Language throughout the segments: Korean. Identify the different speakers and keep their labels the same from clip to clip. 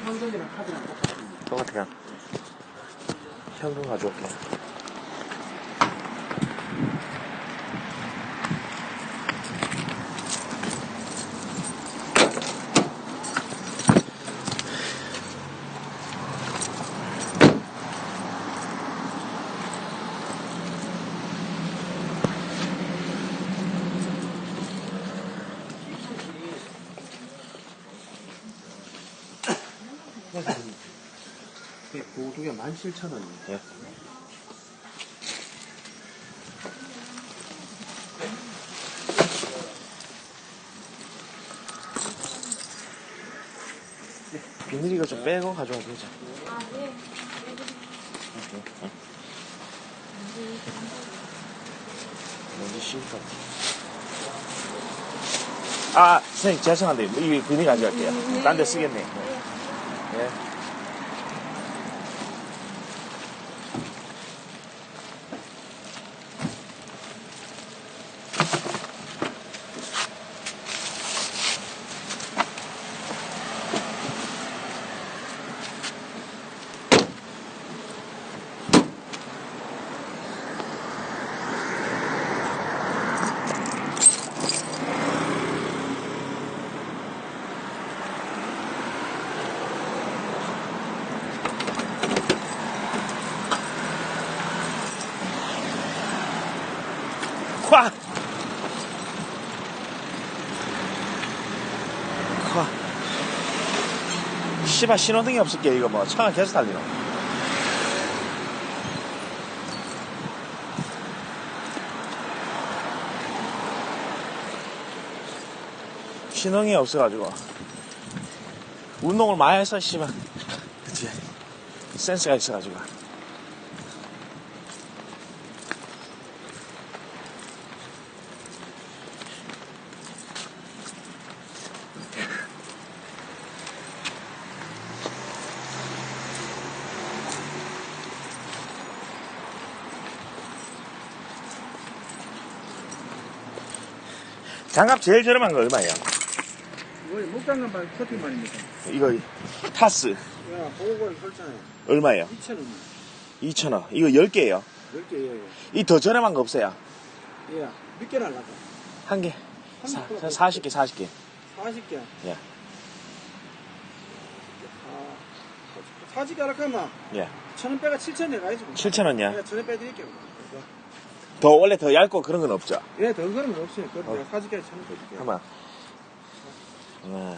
Speaker 1: 현금이랑 카드랑
Speaker 2: 똑같아요. 현금 가져올게.
Speaker 1: 그 두 개 17,000원이에요.
Speaker 2: 예. 비닐 이거 좀 빼고 가져와도 되죠.
Speaker 3: 아, 예.
Speaker 2: 뭔지 씹을 것 같아. 아, 선생님, 죄송한데, 이 비닐 가져갈게요. 딴 데 쓰겠네. 예. 콱! 콱! 씨발, 신호등이 없을게, 이거 뭐. 차가 계속 달리노. 신호등이 없어가지고. 운동을 많이 해서, 씨발. 그치. 센스가 있어가지고. 장갑 제일 저렴한 거 얼마예요?
Speaker 1: 이거 목장갑만 커팅만입니다.
Speaker 2: 이거 타스
Speaker 1: 야, 보고를 설정해요.
Speaker 2: 얼마예요?
Speaker 1: 2,000원.
Speaker 2: 2,000원. 이거 10개예요.
Speaker 1: 10개, 예,
Speaker 2: 이 더 저렴한 거 없어요?
Speaker 1: 예. 몇 개나 하려고?
Speaker 2: 한 개.
Speaker 1: 한 개.
Speaker 2: 40개, 40개.
Speaker 1: 40개.
Speaker 2: 예.
Speaker 1: 아, 40개 하려고 하면,
Speaker 2: 예.
Speaker 1: 1,000원 빼가 7,000원 가야지.
Speaker 2: 7,000원이야.
Speaker 1: 예, 1,000원 빼드릴게요.
Speaker 2: 원래 더 얇고 그런 건 없죠?
Speaker 1: 예, 더 그런 건 없어요. 그럼 내가 40개에 1,000원 빼줄게요.
Speaker 2: 하나. 하나.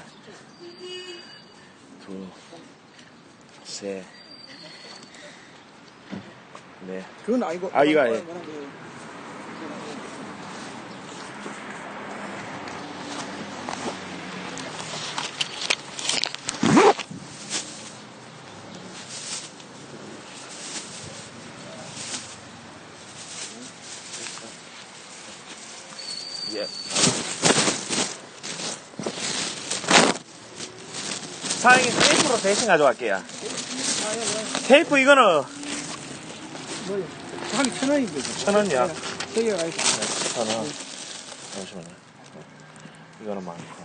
Speaker 2: 둘. 셋. 넷.
Speaker 1: 그건 아니고.
Speaker 2: 아, 이거 아니에요. 예. 사장님, 테이프로 대신 가져갈게요. 테이프 이거는
Speaker 1: 뭐요? 한 1,000원인데.
Speaker 2: 1,000원이야.
Speaker 1: 3개가 가야지.
Speaker 2: 1,000원. 잠시만요. 이거는 많고.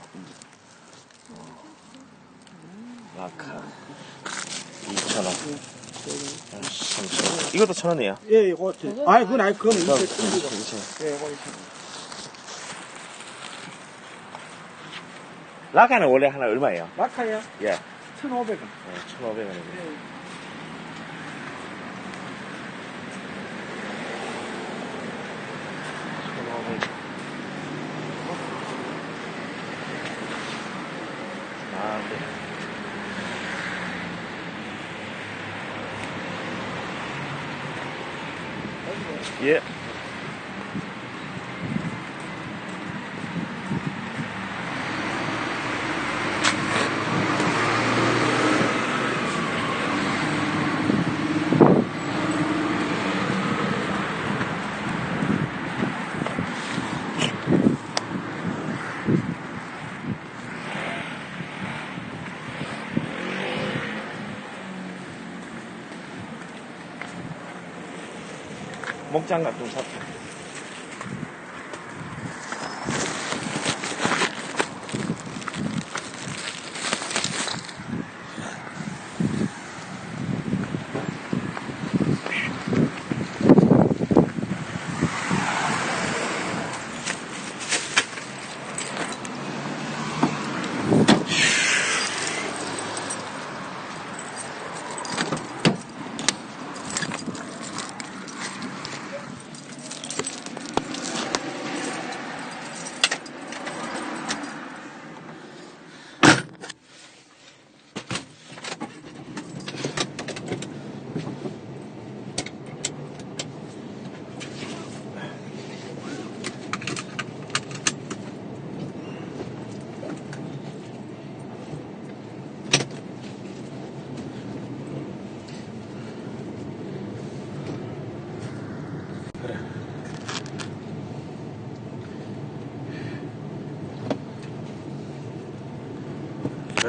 Speaker 2: 라카. 2,000원. 3,000원. 이것도 1,000원이에요.
Speaker 1: 예, 이거. 아이, 그건 아니, 그거는 2,000원.
Speaker 2: 2,000원.
Speaker 1: 예, 이거 2,000원.
Speaker 2: 라카는 원래 하나 얼마예요?
Speaker 1: 마카야?
Speaker 2: 예.
Speaker 1: 1,500원.
Speaker 2: 1,500원이네. 아, 네. 예. 목장갑 좀 샀다.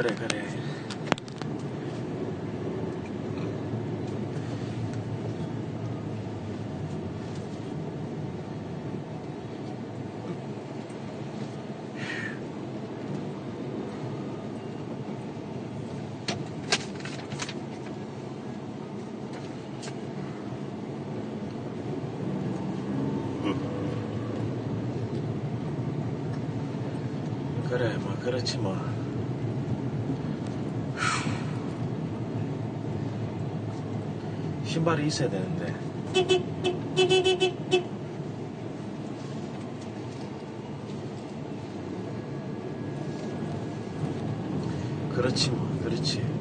Speaker 2: 그래 그래. 그래 뭐 그렇지 뭐. 신발이 있어야 되는데. 그렇지 뭐 그렇지.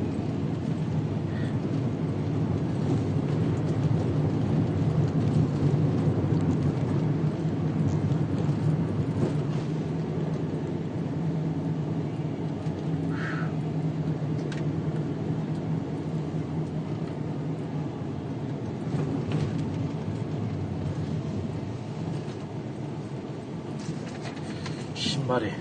Speaker 2: 신발이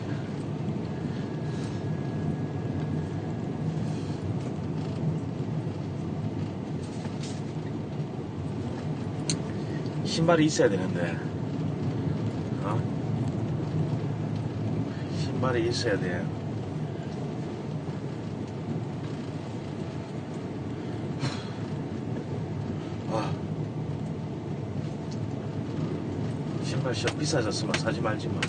Speaker 2: 신발이 있어야 되는데 신발이 있어야 돼. 신발 좀 비싸졌으면 사지 말지 뭐.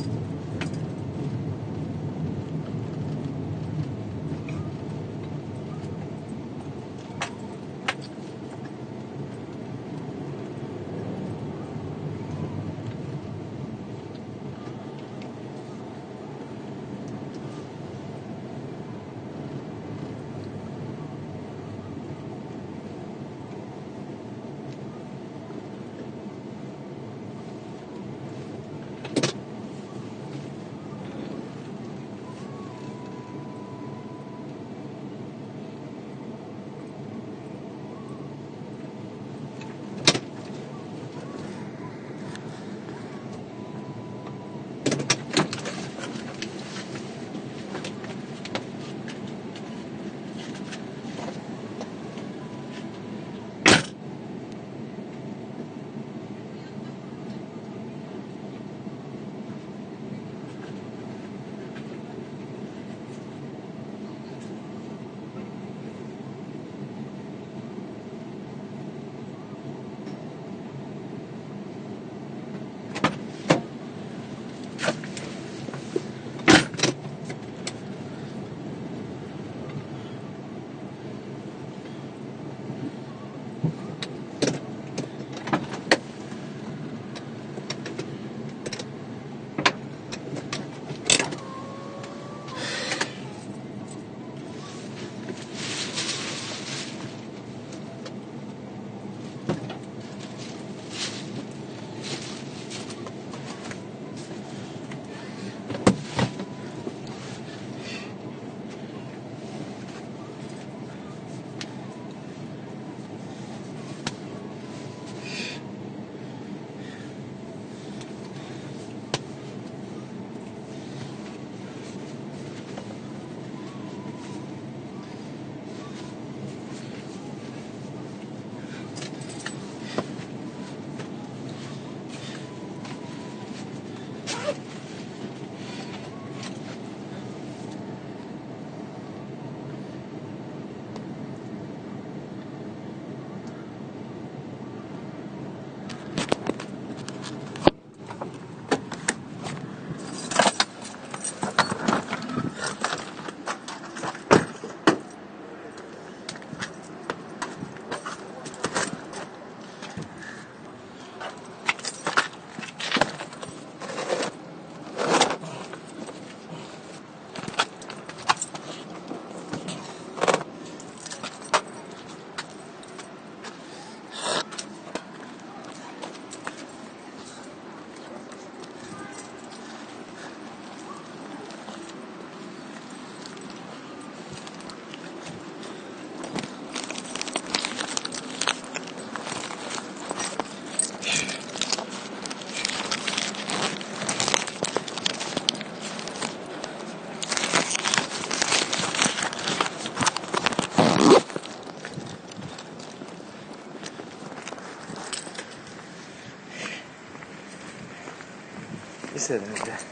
Speaker 2: 있어야 되는데.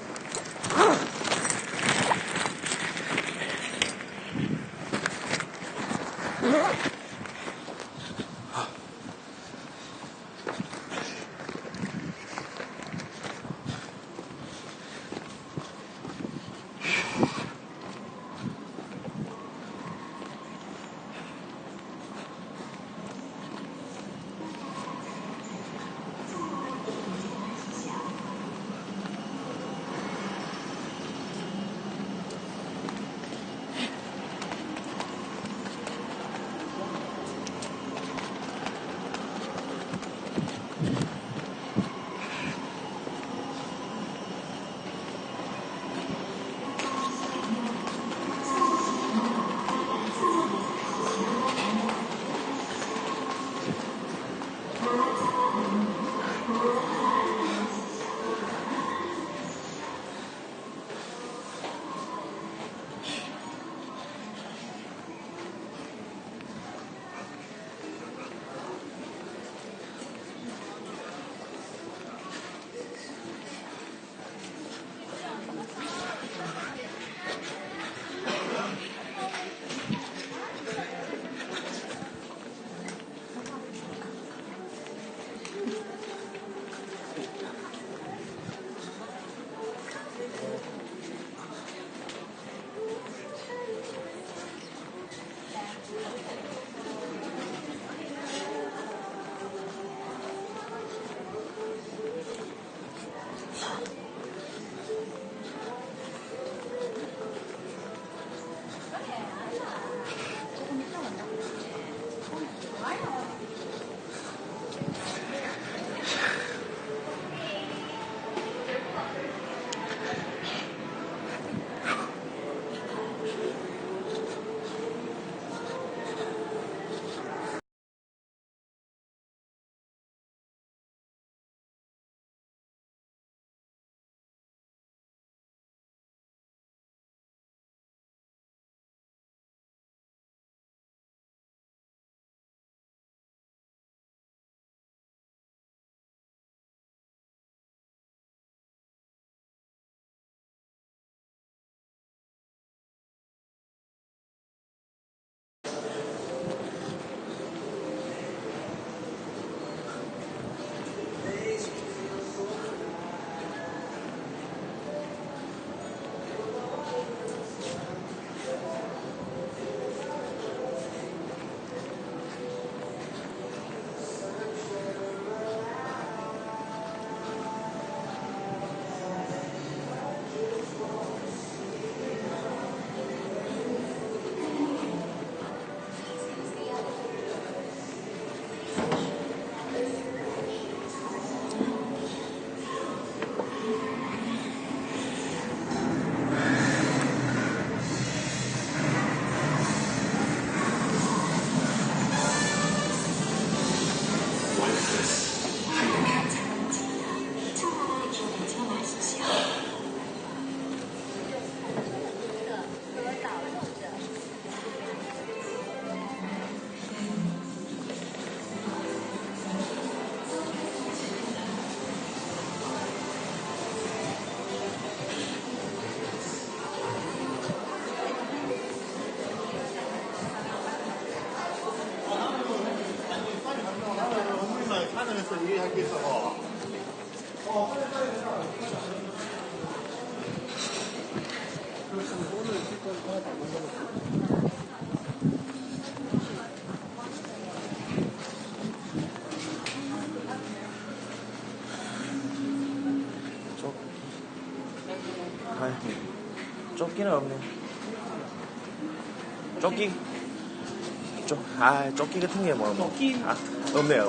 Speaker 2: 조끼는 없네. 조끼? 조끼 같은 게 뭐.
Speaker 1: 조끼?
Speaker 2: 없네요.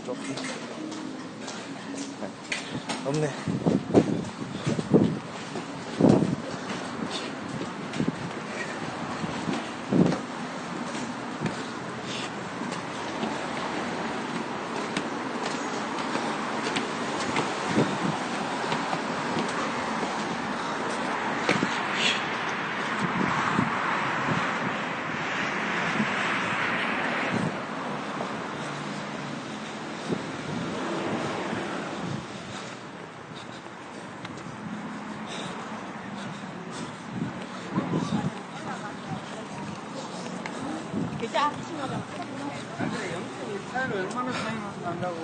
Speaker 2: 조끼. 없네.
Speaker 1: 차이를 얼마나 차이 난다고.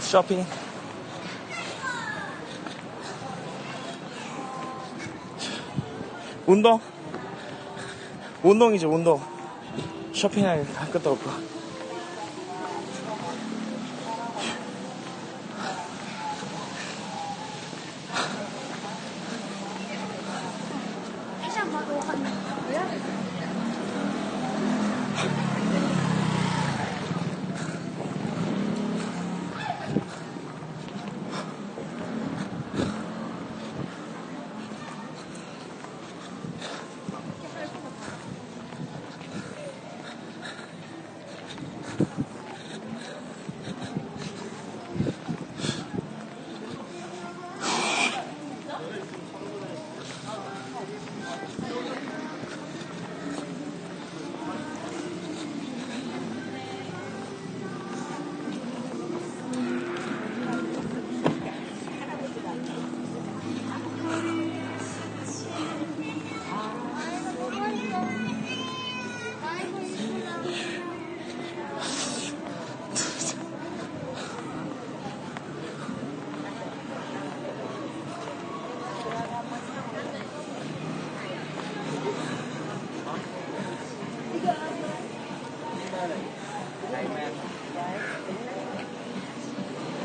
Speaker 2: 쇼핑. 운동이죠, 운동. 쇼핑할 것도 없고.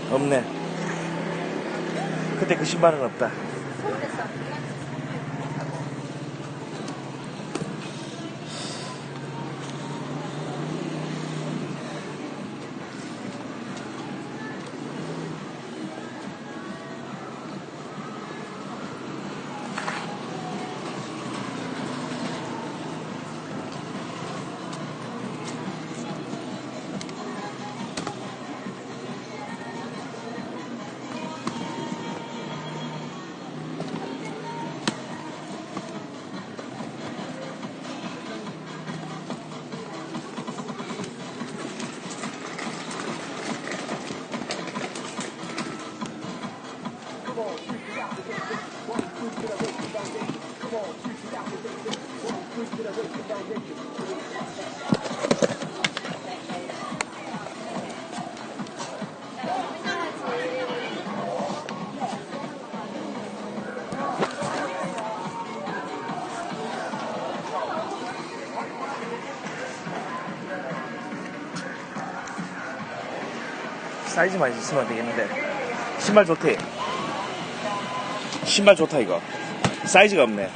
Speaker 2: 없네. 그때 그 신발은 없다. 사이즈만 있으면 되겠는데. 신발 좋대. 신발 좋다 이거. 사이즈가 없네.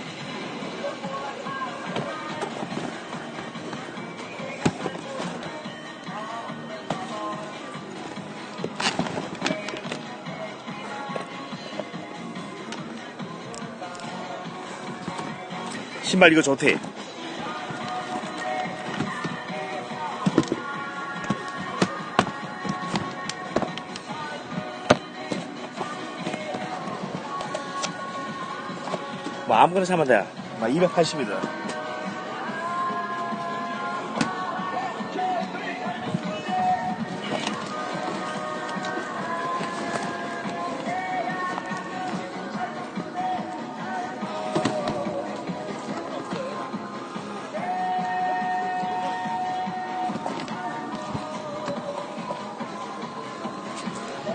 Speaker 2: 신발 이거 좋대. 뭐 아무거나 사면 돼. 막 280이든.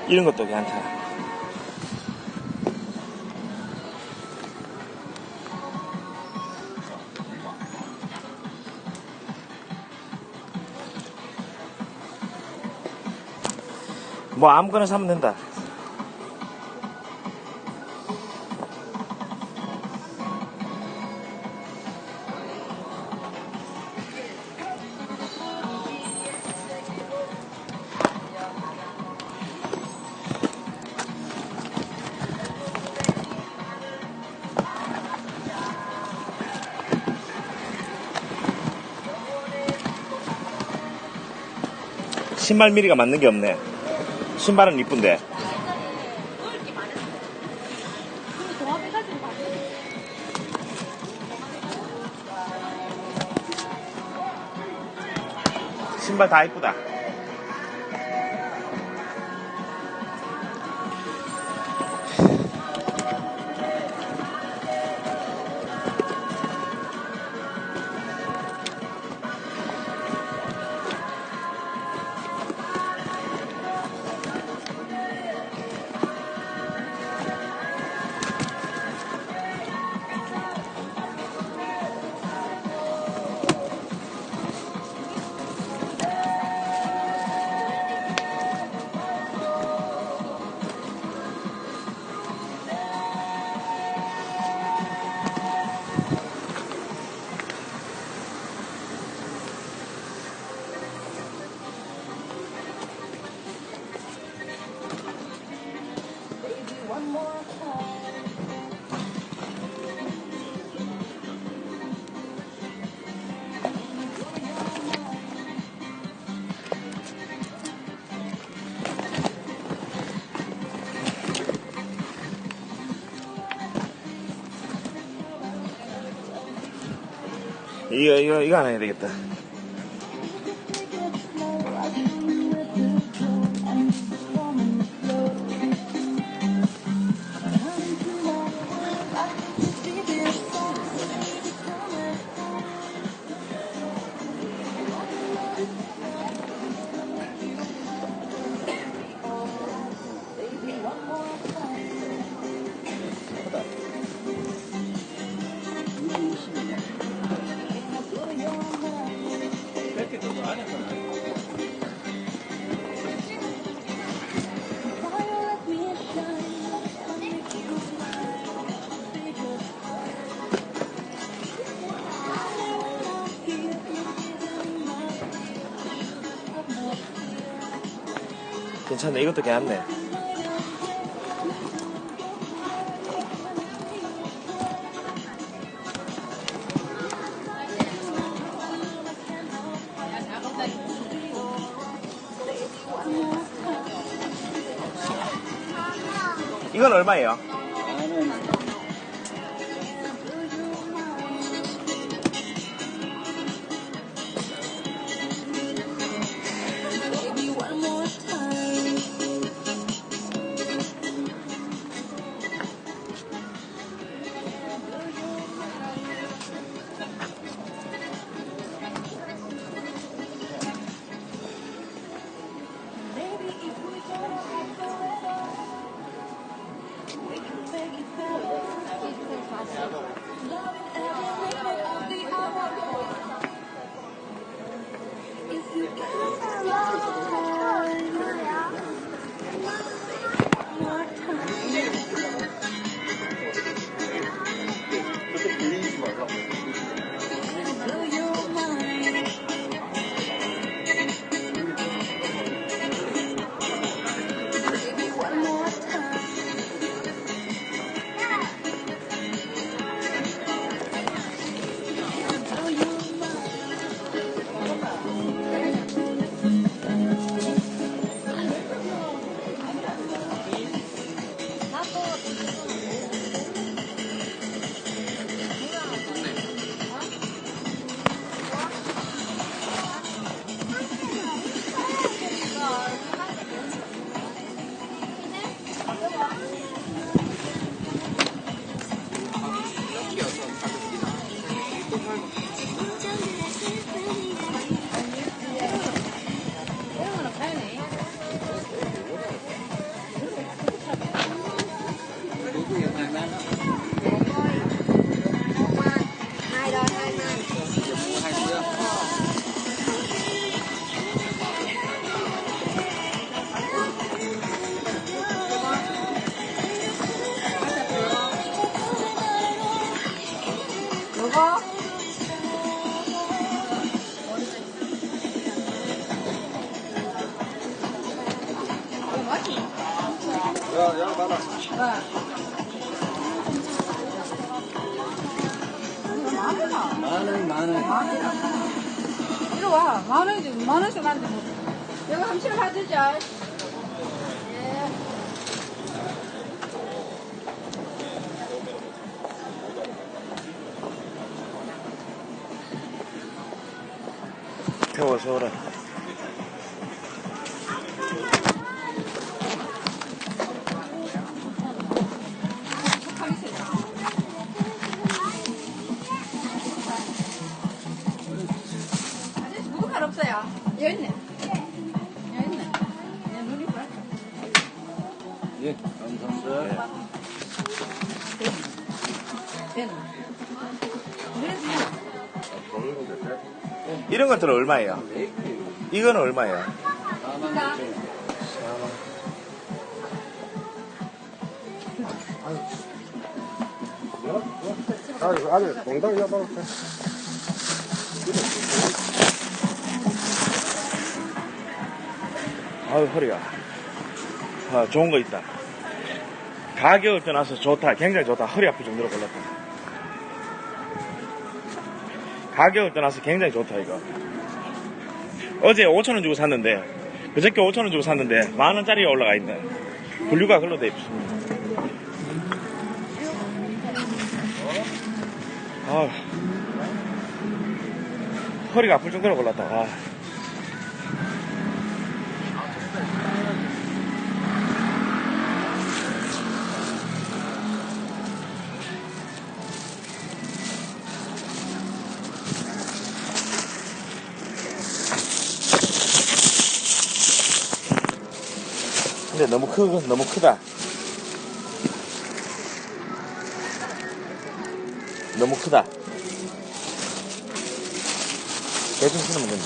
Speaker 2: 이런 것도 괜찮다. 뭐 아무거나 사면 된다. 신발 미리가 맞는 게 없네. 신발은 이쁜데. 신발 다 이쁘다. 이거 안 해야 되겠다. 괜찮네. 이것도 괜찮네. 이건 얼마예요?
Speaker 1: 야, 받아. 만 원.
Speaker 3: 이리 와. 10,000원이지. 10,000원씩 만데 뭐. 여기 함실 하드자. 예.
Speaker 2: 태워서 오라.
Speaker 3: 여기 있네. 여기 있네. 내 눈이 봤다.
Speaker 1: 예, 감사합니다.
Speaker 3: 됐네.
Speaker 2: 이런 것들은 얼마예요? 이거는 얼마예요?
Speaker 1: 아니, 농담 이야기하고.
Speaker 2: 아유, 허리가. 아, 좋은 거 있다. 가격을 떠나서 좋다. 굉장히 좋다. 허리 아플 정도로 골랐다. 가격을 떠나서 굉장히 좋다, 이거. 어제 5,000원 주고 샀는데, 그저께 5,000원 주고 샀는데, 10,000원짜리가 올라가 있네. 분류가 글로 돼 있습니다. 아, 허리가 아플 정도로 골랐다. 아. 근데 너무 크다. 너무 크다. 대충 쓰면 된다.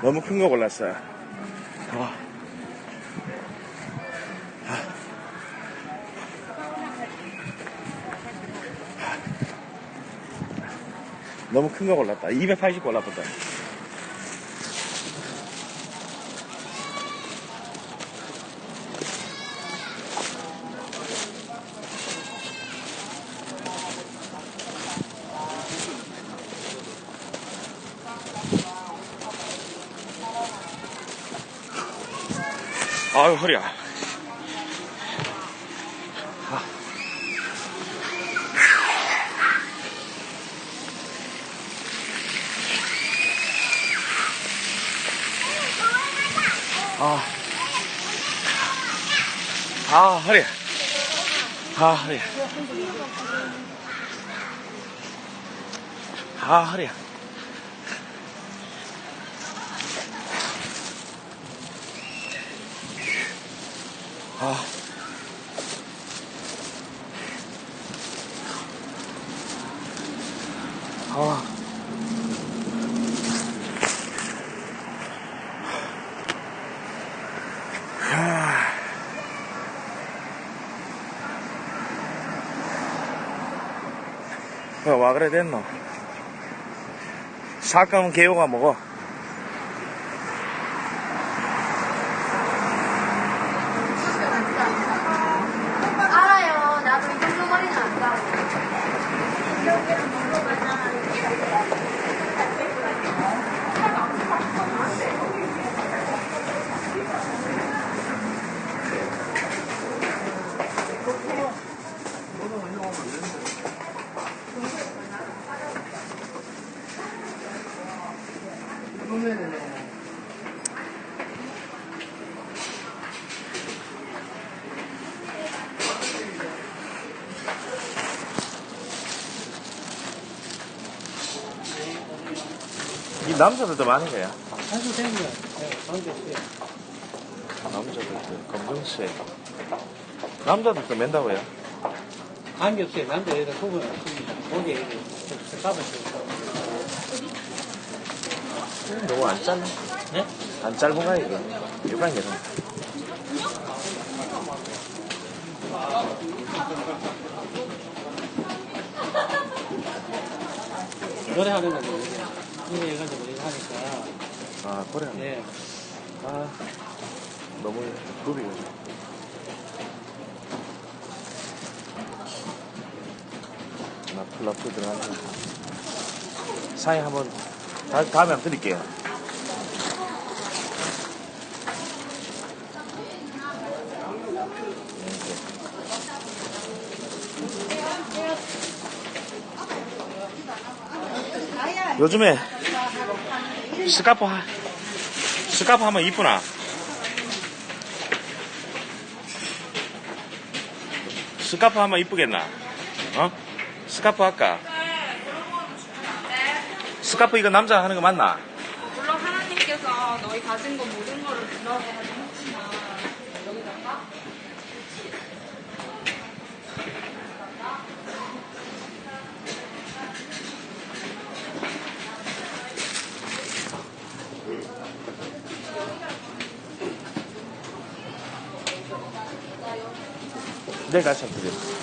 Speaker 2: 너무 큰 거 골랐어요. 너무 큰 거 골랐다. 280 골랐거든. 아유, 허리야. 허리야. 허리야. 허리야. 와 그래 됐노. 살 거면 개요가 먹어.
Speaker 4: 알아요. 나도 이 정도 머리는 안 가.
Speaker 2: 이 남자들도 많은 거야.
Speaker 5: 아주 되면 관계없어요.
Speaker 2: 남자들도 검정색. 남자들도 맨다고요.
Speaker 5: 관계없어요. 남자 여자 구분 없습니다. 거기에 값을
Speaker 2: 너무 안 짧네.
Speaker 5: 네?
Speaker 2: 안 짧은가 이거. 일반 계산.
Speaker 5: 노래하는 거죠. 노래 해가지고 이거 하니까.
Speaker 2: 아, 그래.
Speaker 5: 네.
Speaker 2: 아, 너무 굽이고. 나 플라프 들어가서. 사인 한번, 다음에 한번 드릴게요. 요즘에 스카프 하면 이쁘나? 스카프 하면 이쁘겠나? 어? 스카프 할까? 스카프 이거 남자 하는 거 맞나?
Speaker 3: 있어. 너희 가진 거 모든 거를 준다고 하지 혹시나 여기다가
Speaker 2: 내일 다시 한번 드려.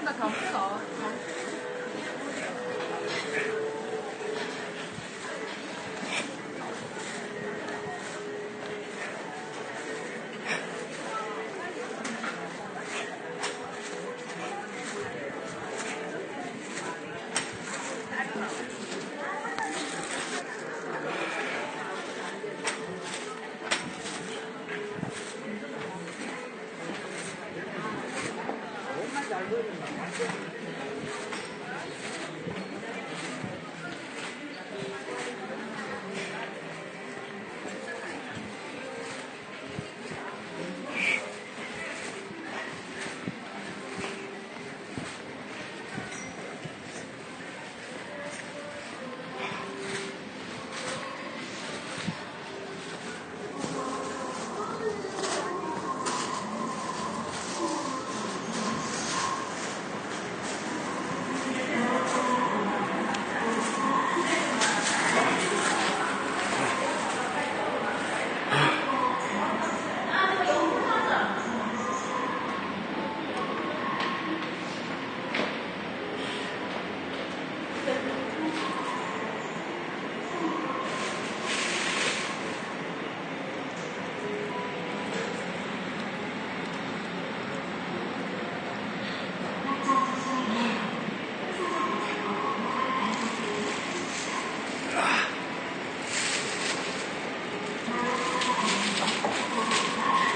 Speaker 3: 나 감사.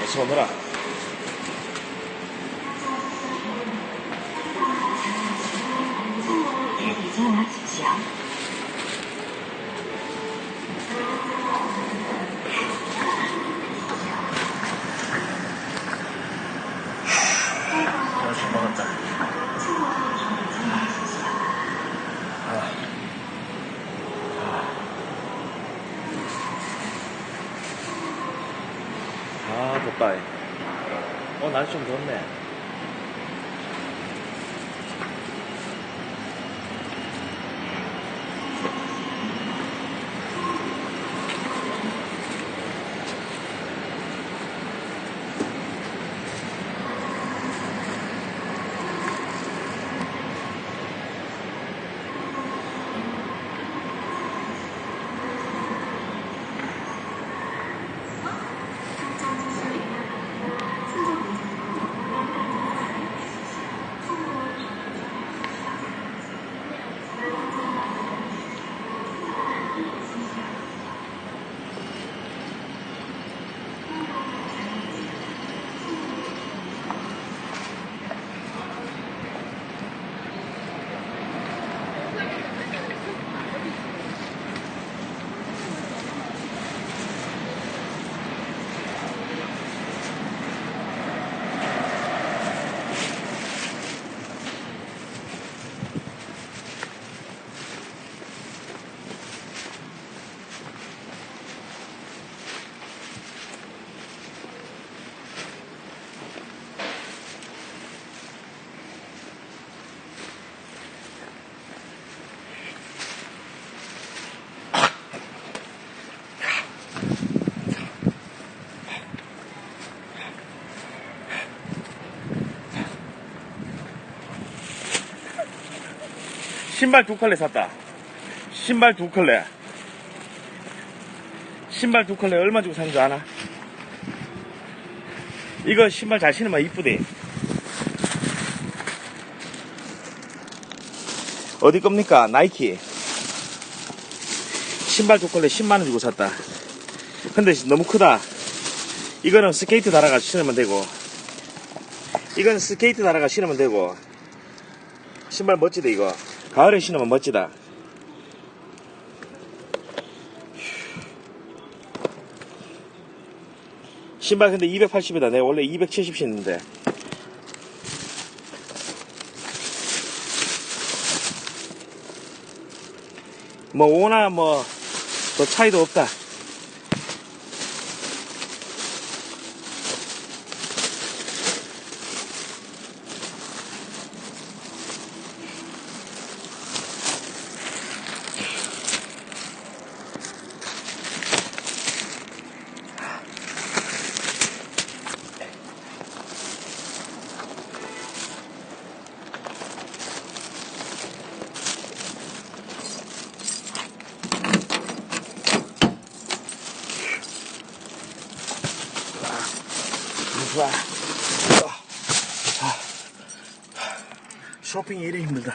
Speaker 2: 어서 오너라. 잘 먹었다. 아, 덥다. 날씨 좀 덥네. 신발 2컬레 샀다. 신발 2컬레. 신발 2컬레 얼마 주고 산 줄 아나? 이거 신발 잘 신으면 이쁘대. 어디 겁니까? 나이키. 신발 2컬레 10만원 주고 샀다. 근데 너무 크다. 이거는 스케이트 달아가 신으면 되고, 이건 스케이트 달아가 신으면 되고. 신발 멋지다 이거. 가을에 신으면 멋지다. 신발 근데 280이다. 내가 원래 270 신는데. 뭐 오나 뭐 더 차이도 없다. 좋아. 쇼핑이 이래 힘들다.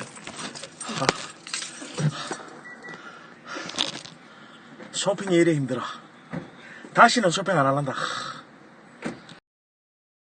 Speaker 2: 쇼핑이 이래 힘들어. 다시는 쇼핑 안 할란다.